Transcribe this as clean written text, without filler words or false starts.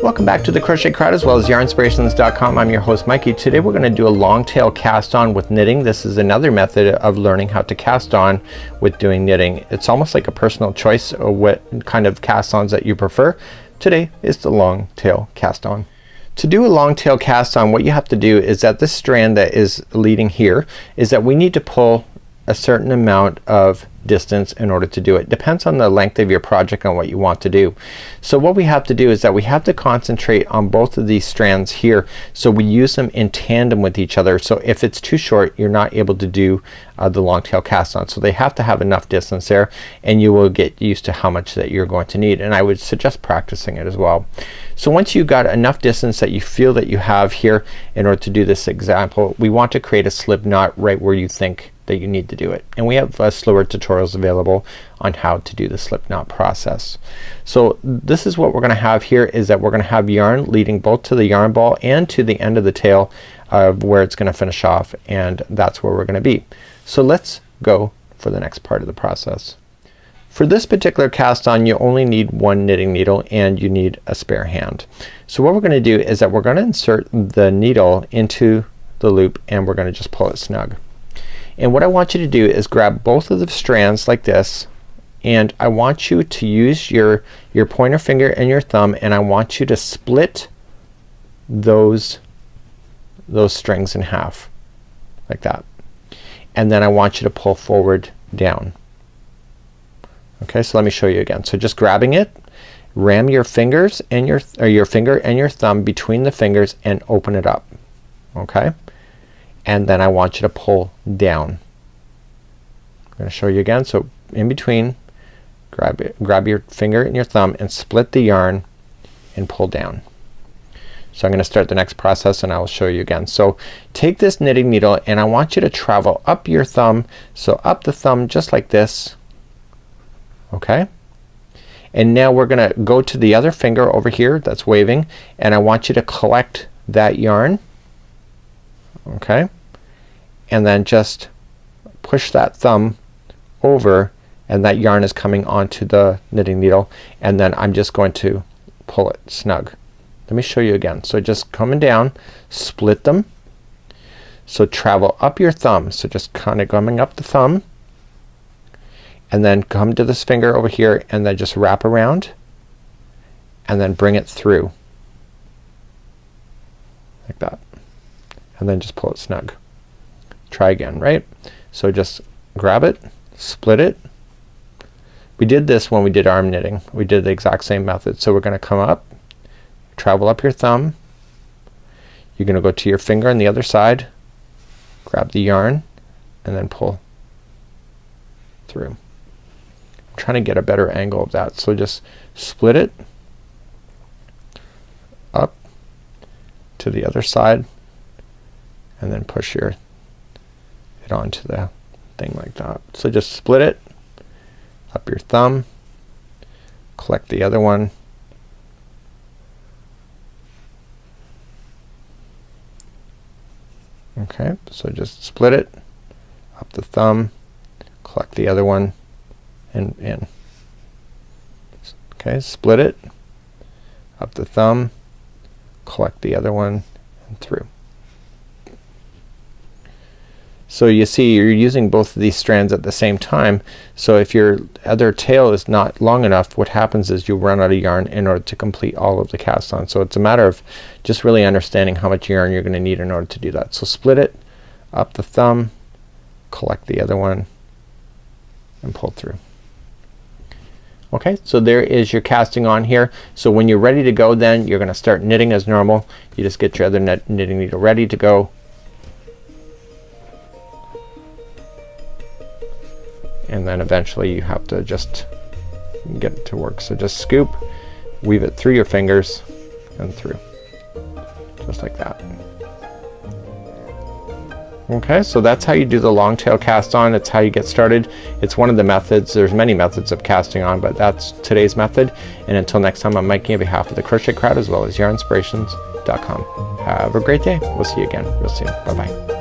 Welcome back to the Crochet Crowd as well as yarnspirations.com. I'm your host Mikey. Today we're going to do a long tail cast on with knitting. This is another method of learning how to cast on with doing knitting. It's almost like a personal choice of what kind of cast ons that you prefer. Today is the long tail cast on. To do a long tail cast on, what you have to do is that this strand that is leading here is that we need to pull a certain amount of distance in order to do it. Depends on the length of your project and what you want to do. So what we have to do is that we have to concentrate on both of these strands here, so we use them in tandem with each other. So if it's too short, you're not able to do the long tail cast on. So they have to have enough distance there, and you will get used to how much that you're going to need, and I would suggest practicing it as well. So once you've got enough distance that you feel that you have here, in order to do this example, we want to create a slip knot right where you think that you need to do it, and we have slower tutorials available on how to do the slip knot process. So this is what we're gonna have here, is that we're gonna have yarn leading both to the yarn ball and to the end of the tail of where it's gonna finish off, and that's where we're gonna be. So let's go for the next part of the process. For this particular cast on, you only need one knitting needle and you need a spare hand. So what we're gonna do is that we're gonna insert the needle into the loop and we're gonna just pull it snug. And what I want you to do is grab both of the strands like this, and I want you to use your pointer finger and your thumb, and I want you to split those strings in half like that, and then I want you to pull forward down. Okay, so let me show you again. So just grabbing it, ram your fingers and your finger and your thumb between the fingers and open it up. Okay, and then I want you to pull down. I'm gonna show you again. So in between, grab your finger and your thumb and split the yarn and pull down. So I'm gonna start the next process and I will show you again. So take this knitting needle and I want you to travel up your thumb, so up the thumb just like this. Okay, and now we're gonna go to the other finger over here that's waving, and I want you to collect that yarn. Okay, and then just push that thumb over, and that yarn is coming onto the knitting needle, and then I'm just going to pull it snug. Let me show you again. So just coming down, split them, so travel up your thumb, so just kind of coming up the thumb, and then come to this finger over here and then just wrap around and then bring it through like that, and then just pull it snug. Try again, right? So just grab it, split it. We did this when we did arm knitting. We did the exact same method. So we're gonna come up, travel up your thumb, you're gonna go to your finger on the other side, grab the yarn, and then pull through. I'm trying to get a better angle of that. So just split it up to the other side, and then push it onto the thing like that. So just split it up your thumb, collect the other one, okay, so just split it up the thumb, collect the other one, and in. Okay, split it up the thumb, collect the other one, and through. So you see you're using both of these strands at the same time, so if your other tail is not long enough, what happens is you run out of yarn in order to complete all of the cast on. So it's a matter of just really understanding how much yarn you're gonna need in order to do that. So split it up the thumb, collect the other one, and pull through. Okay, so there is your casting on here. So when you're ready to go, then you're gonna start knitting as normal. You just get your other knitting needle ready to go, and then eventually you have to just get it to work. So just scoop, weave it through your fingers and through, just like that. Okay, so that's how you do the long tail cast on. It's how you get started. It's one of the methods. There's many methods of casting on, but that's today's method. And until next time, I'm Mikey on behalf of the Crochet Crowd as well as yarnspirations.com. Have a great day. We'll see you again real soon. Bye bye.